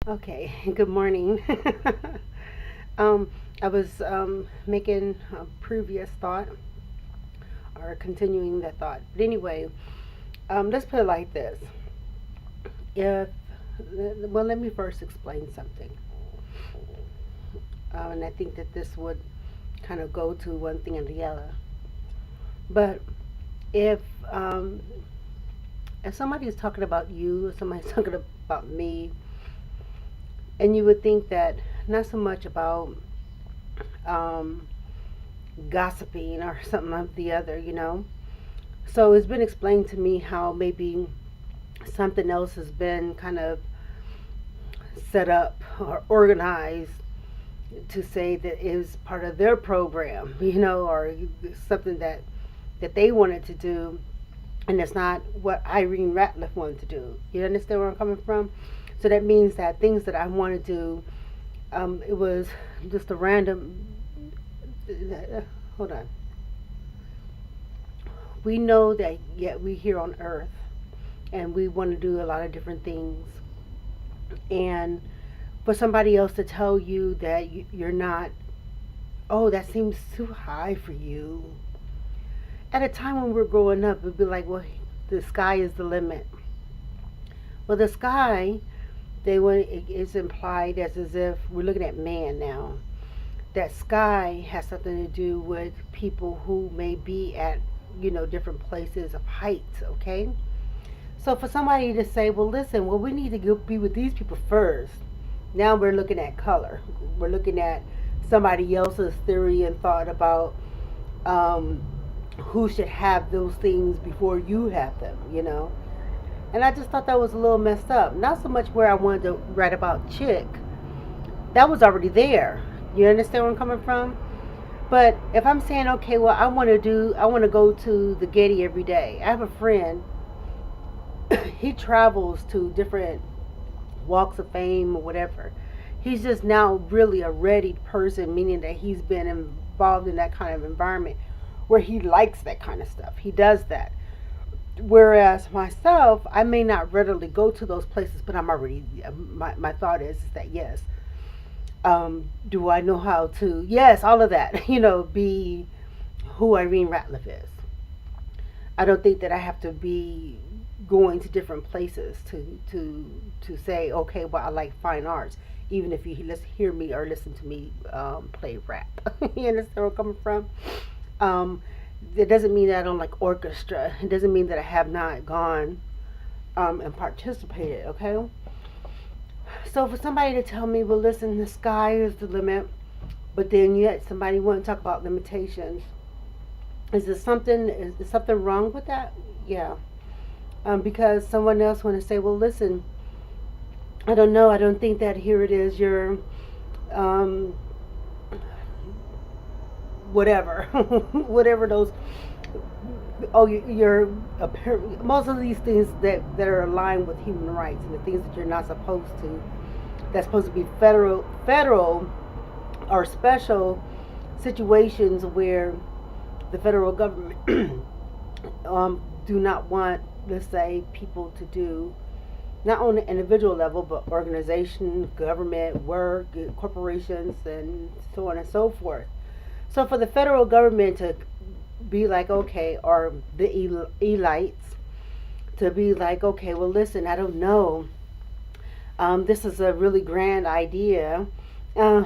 Okay, good morning. um, I was making a previous thought or continuing that thought. But anyway, let's put it like this. If, well, let me first explain something. And I think that this would kind of go to one thing and the other. But if, um, if somebody is talking about you, or somebody's talking about me, and you would think that not so much about um, gossiping or something of the other, So it's been explained to me how maybe something else has been kind of set up or organized to say that is part of their program, or something that they wanted to do, and it's not what Irene Ratliff wanted to do. You understand where I'm coming from? So that means that things that I want to do, it was just a random. Hold on. We know that yet we here on Earth, and we want to do a lot of different things, and for somebody else to tell you that you're not, oh, that seems too high for you. At a time when we're growing up, it'd be like, well, the sky is the limit. Well, the sky, they want it's implied as if we're looking at man now. That sky has something to do with people who may be at different places of height. Okay, so for somebody to say, well, listen, well, we need to go be with these people first. Now we're looking at color. We're looking at somebody else's theory and thought about um, who should have those things before you have them. And I just thought that was a little messed up. Not so much where I wanted to write about chick. That was already there. You understand where I'm coming from? But if I'm saying, okay, well, I want to go to the Getty every day. I have a friend. He travels to different walks of fame or whatever. He's just now really a readied person, meaning that he's been involved in that kind of environment where he likes that kind of stuff. He does that. Whereas myself, I may not readily go to those places, but I'm already, my thought is that yes, do I know how to, yes, all of that, be who Irene Ratliff is. I don't think that I have to be going to different places to say, okay, well, I like fine arts, even if you hear me or listen to me play rap. You understand where I'm coming from? Um, it doesn't mean that I don't like orchestra. It doesn't mean that I have not gone and participated. Okay. So for somebody to tell me, well, listen, the sky is the limit, but then yet somebody want to talk about limitations. Is there something wrong with that? Yeah. Because someone else want to say, well, listen, I don't know. I don't think that here it is. Your um, whatever, whatever those. Oh, you're most of these things that are aligned with human rights and the things that you're not supposed to. That's supposed to be federal or special situations where the federal government do not want, let's say, people to do, not on an individual level, but organization, government, work, corporations, and so on and so forth. So for the federal government to be like, okay, or the elites to be like, okay, well, listen, I don't know. This is a really grand idea. Uh,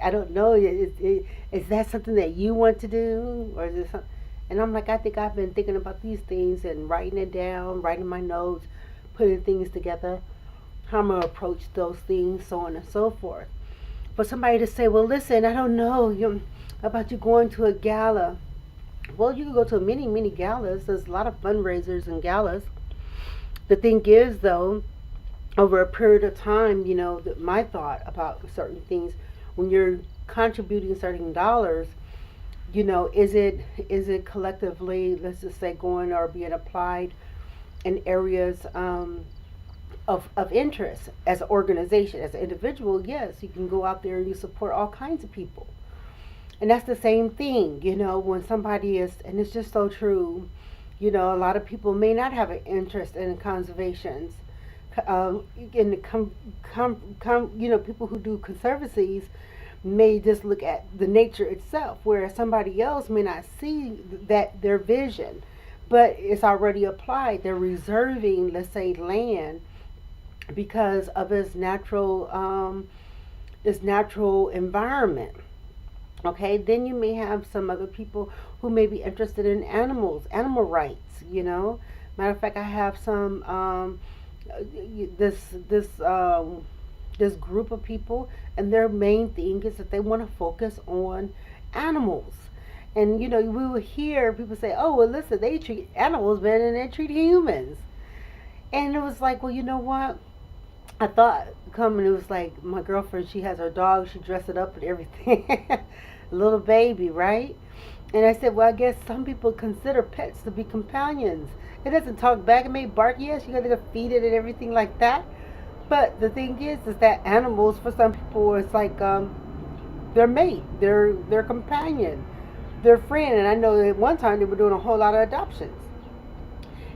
I don't know. Is that something that you want to do, or is it something? And I'm like, I think I've been thinking about these things and writing it down, writing my notes, putting things together, how I'm gonna approach those things, so on and so forth. For somebody to say, well, listen, I don't know about you going to a gala. Well, you can go to many, many galas. There's a lot of fundraisers and galas. The thing is, though, over a period of time, my thought about certain things, when you're contributing certain dollars, is it collectively, let's just say, going or being applied in areas of interest as an organization, as an individual? Yes, you can go out there and you support all kinds of people. And that's the same thing, when somebody is, and it's just so true, a lot of people may not have an interest in conservations and people who do conservancies may just look at the nature itself, whereas somebody else may not see that their vision, but it's already applied. They're reserving, let's say, land because of its natural environment. Okay, then you may have some other people who may be interested in animals, animal rights. Matter of fact, I have some this this this group of people, and their main thing is that they want to focus on animals. And we will hear people say, "Oh, well, listen, they treat animals better than they treat humans." And it was like, well, you know what? I thought coming, it was like my girlfriend. She has her dog. She dressed it up and everything, little baby, right? And I said, well, I guess some people consider pets to be companions. It doesn't talk back. It may bark. Yes, you got to feed it and everything like that. But the thing is that animals, for some people, it's like their mate, their companion, their friend. And I know at one time they were doing a whole lot of adoptions.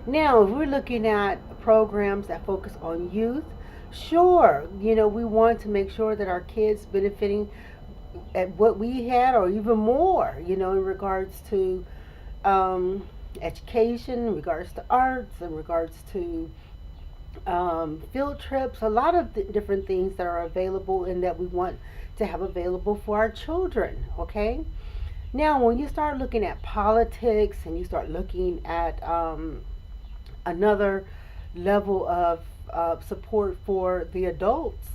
Now, if we're looking at programs that focus on youth, sure, we want to make sure that our kids benefiting at what we had or even more, in regards to education, in regards to arts, in regards to field trips, a lot of different things that are available and that we want to have available for our children, okay? Now, when you start looking at politics and you start looking at another level of support for the adults,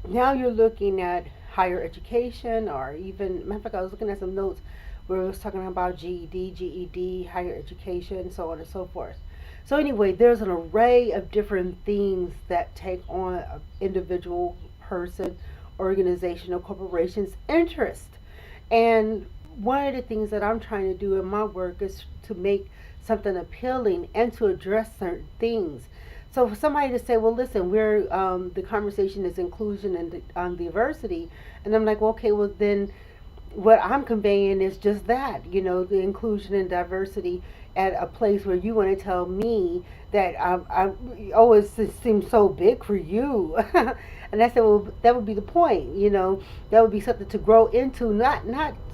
now you're looking at higher education, or even, matter of fact, I was looking at some notes where it was talking about GED, higher education, so on and so forth. So anyway, there's an array of different things that take on an individual person, organization, or corporation's interest. And one of the things that I'm trying to do in my work is to make something appealing and to address certain things. So for somebody to say, well, listen, we're the conversation is inclusion and diversity, and I'm like, well, okay, well then what I'm conveying is just that, the inclusion and diversity at a place where you want to tell me that it seems so big for you. And I said, well, that would be the point, that would be something to grow into, not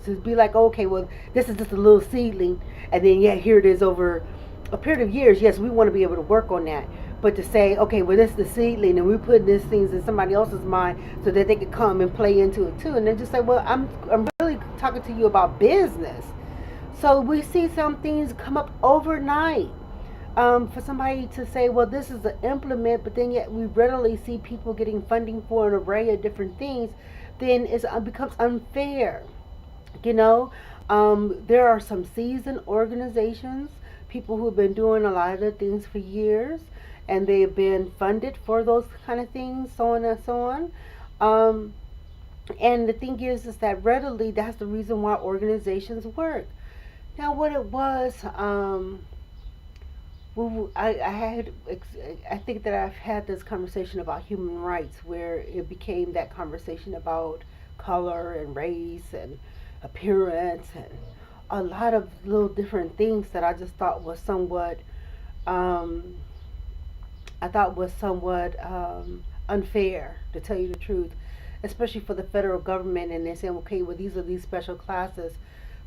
to be like, okay, well, this is just a little seedling, and then yeah, here it is over a period of years. Yes, we want to be able to work on that. But to say, okay, well, this is the seedling, and we put these things in somebody else's mind so that they could come and play into it too, and then just say, well, I'm really talking to you about business. So we see some things come up overnight. For somebody to say, well, this is an implement, but then yet we readily see people getting funding for an array of different things, then it becomes unfair. You know, there are some seasoned organizations, people who have been doing a lot of the things for years, and they have been funded for those kind of things, so on and so on. And the thing is that readily, that's the reason why organizations work. Now, what it was, I think that I've had this conversation about human rights, where it became that conversation about color and race and appearance and a lot of little different things that I just thought was somewhat, um, unfair, to tell you the truth, especially for the federal government. And they're saying, okay, well, these are these special classes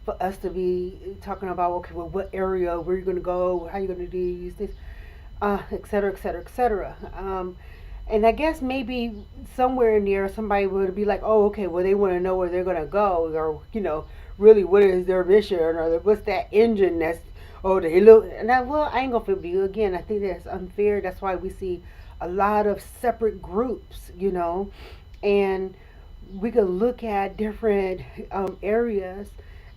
for us to be talking about, okay, well, what area, where you're going to go, how you're going to do these, et cetera, et cetera, et cetera. And I guess maybe somewhere in there, somebody would be like, oh, okay, well, they want to know where they're going to go, or, really what is their mission, or what's that engine that's, oh, they look, and well, I ain't going to feel you again. I think that's unfair. That's why we see a lot of separate groups, and we could look at different areas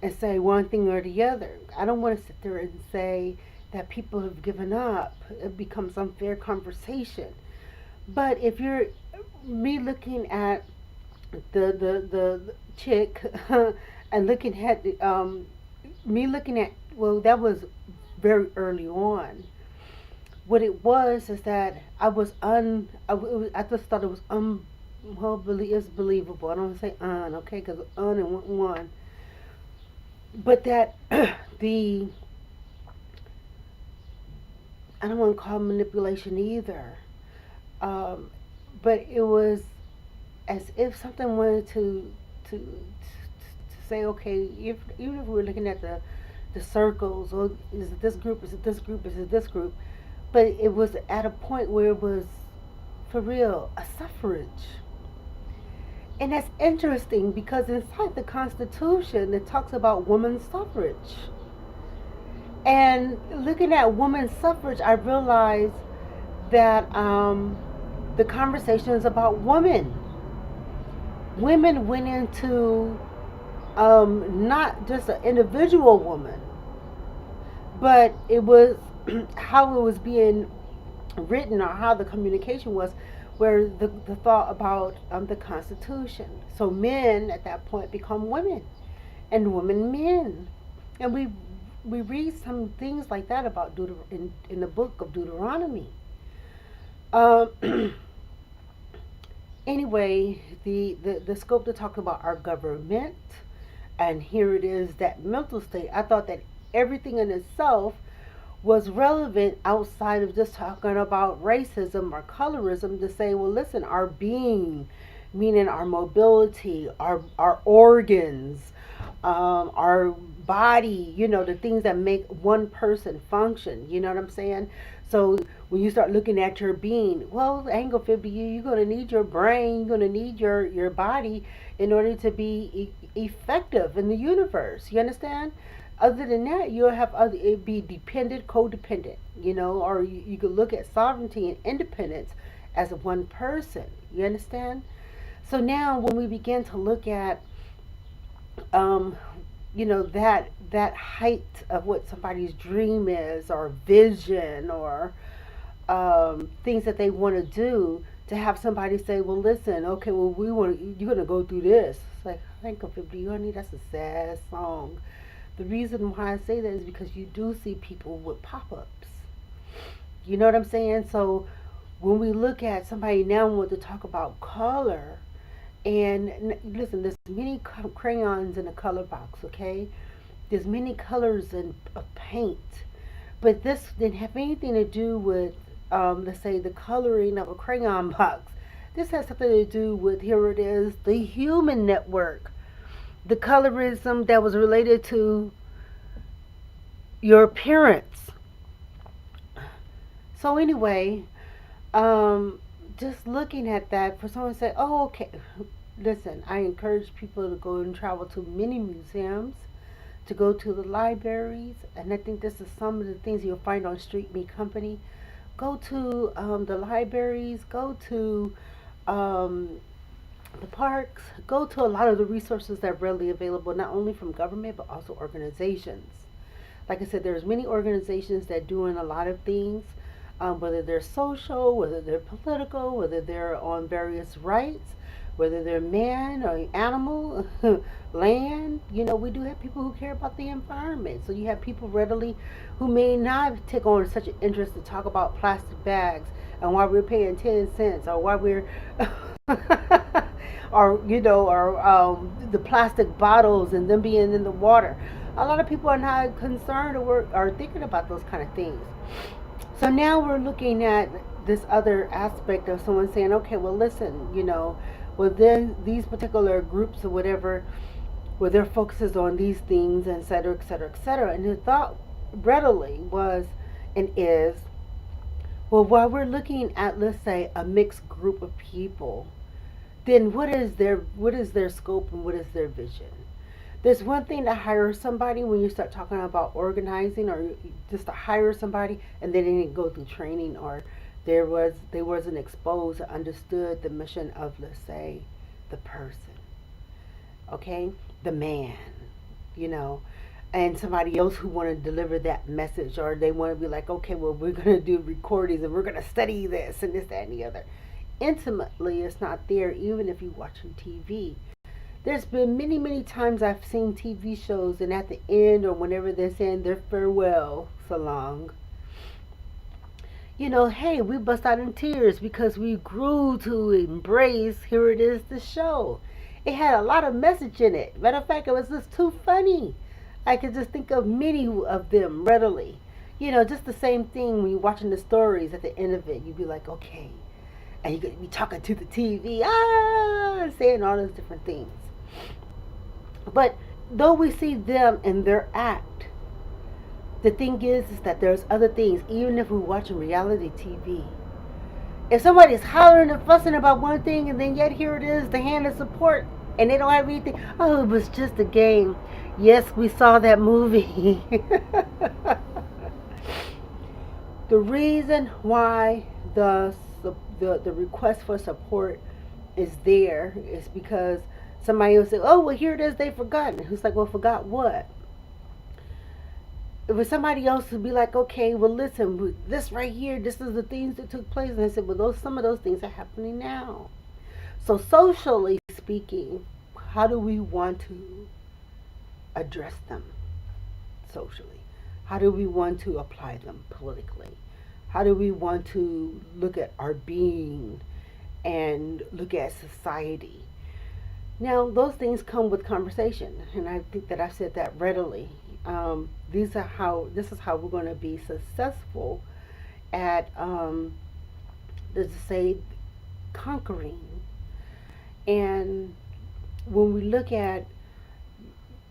and say one thing or the other. I don't want to sit there and say that people have given up. It becomes unfair conversation. But if you're me looking at the chick and looking at me looking at, well, that was very early on. What it was is that I just thought it was it's believable. I don't want to say okay, because and one, but that the I don't want to call it manipulation either. Um, but it was as if something wanted to say, okay, if even if we were looking at the circles, or is it this group, is it this group, is it this group, but it was at a point where it was for real a suffrage. And that's interesting because inside the Constitution it talks about women's suffrage. And looking at women's suffrage, I realized that the conversation is about women. Women went into not just an individual woman, but it was how it was being written, or how the communication was, where the thought about the Constitution. So men at that point become women, and women men, and we read some things like that about in the book of Deuteronomy. Um, anyway, the scope to talk about our government, and here it is, that mental state. I thought that everything in itself was relevant outside of just talking about racism or colorism, to say, well, listen, our being, meaning our mobility, our organs, our body, the things that make one person function. You know what I'm saying? So when you start looking at your being, well, it ain't gonna fit you. You're gonna need your brain. You're gonna need your body in order to be effective in the universe. You understand? Other than that, you'll have other, it be dependent, codependent, or you could look at sovereignty and independence as one person. You understand? So now when we begin to look at um, that height of what somebody's dream is, or vision, or things that they want to do, to have somebody say, well, listen, okay, well, you're going to go through this. It's like, think of it, honey, that's a sad song. The reason why I say that is because you do see people with pop-ups. You know what I'm saying? So when we look at somebody now want to talk about color, and listen, there's many crayons in a color box, okay? There's many colors in a paint, but this didn't have anything to do with, let's say, the coloring of a crayon box. This has something to do with, here it is, the human network, the colorism that was related to your appearance. So anyway, just looking at that, for someone to say, oh, okay, listen, I encourage people to go and travel to many museums, to go to the libraries, and I think this is some of the things you'll find on Street Meat Company. Go to the libraries, go to um, the parks, go to a lot of the resources that are readily available, not only from government but also organizations. Like I said, there's many organizations that doing a lot of things, whether they're social, whether they're political, whether they're on various rights, whether they're man or animal, land. We do have people who care about the environment. So you have people readily who may not take on such an interest to talk about plastic bags, and why we're paying 10 cents, or why we're or the plastic bottles and them being in the water. A lot of people are not concerned, or are thinking about those kind of things. So now we're looking at this other aspect of someone saying, okay, well, listen, well, then these particular groups or whatever, where their focus is on these things, et cetera, et cetera, et cetera. And the thought readily was and is, well, while we're looking at, let's say, a mixed group of people, then what is their scope and what is their vision? There's one thing to hire somebody when you start talking about organizing, or just to hire somebody and they didn't go through training, or they wasn't exposed or understood the mission of, let's say, the person, okay, the man, you know, and somebody else who want to deliver that message, or they want to be like, okay, well, we're going to do recordings and we're going to study this and this, that, and the other. Intimately, it's not there, even if you're watching TV. There's been many, many times I've seen TV shows, and at the end, or whenever they're saying their farewell, so long, hey, we bust out in tears because we grew to embrace, here it is, the show. It had a lot of message in it. Matter of fact, it was just too funny. I could just think of many of them readily. Just the same thing when you're watching the stories at the end of it. You'd be like, okay, and you could be talking to the TV, saying all those different things. But though we see them in their act, the thing is that there's other things. Even if we're watching reality TV, if somebody's hollering and fussing about one thing, and then yet here it is, the hand of support, and they don't have anything. Oh, it was just a game. Yes, we saw that movie. The reason why the request for support is there is because somebody will say, "Oh, well, here it is. They've forgotten." Who's like, "Well, forgot what?" It was somebody else would be like, "Okay, well, listen, this right here, this is the things that took place," and I said, "Well, some of those things are happening now." So, socially speaking, how do we want to address them socially? How do we want to apply them politically? How do we want to look at our being and look at society? Now, those things come with conversation, and I think that I said that readily. This is how we're going to be successful at, let's say, conquering. And when we look at,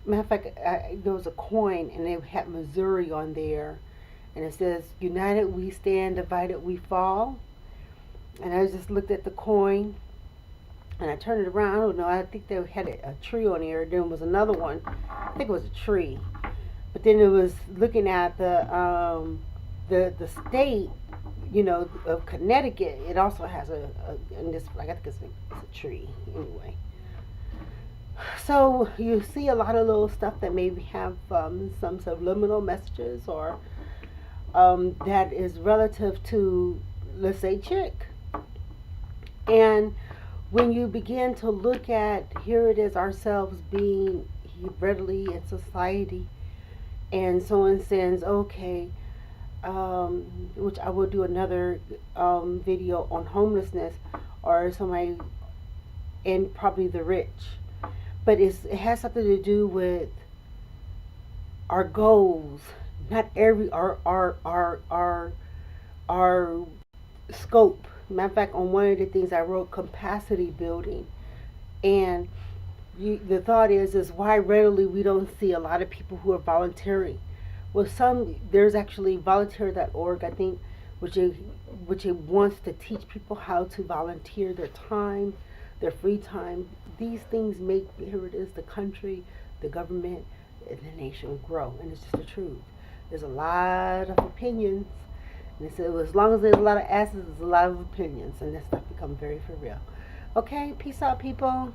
matter of fact, there was a coin, and they had Missouri on there, and it says, "United we stand, divided we fall." And I just looked at the coin, and I turned it around. I don't know. I think they had a tree on there. Then was another one. I think it was a tree. But then it was looking at the state, of Connecticut. It also has in this, I think it's a tree anyway. So you see a lot of little stuff that maybe have some subliminal messages, or that is relative to, let's say, chick. And when you begin to look at, here it is, ourselves being readily in society, and someone says, okay, which I will do another video on homelessness, or somebody, and probably the rich, but it has something to do with our goals, not every our scope. Matter of fact, on one of the things I wrote, capacity building, and the thought is why readily we don't see a lot of people who are volunteering. Well, there's actually volunteer.org, I think, which it wants to teach people how to volunteer their time, their free time. These things make, here it is, the country, the government, and the nation grow, and it's just the truth. There's a lot of opinions, and so as long as there's a lot of asses, there's a lot of opinions, and that stuff becomes very for real. Okay, peace out, people.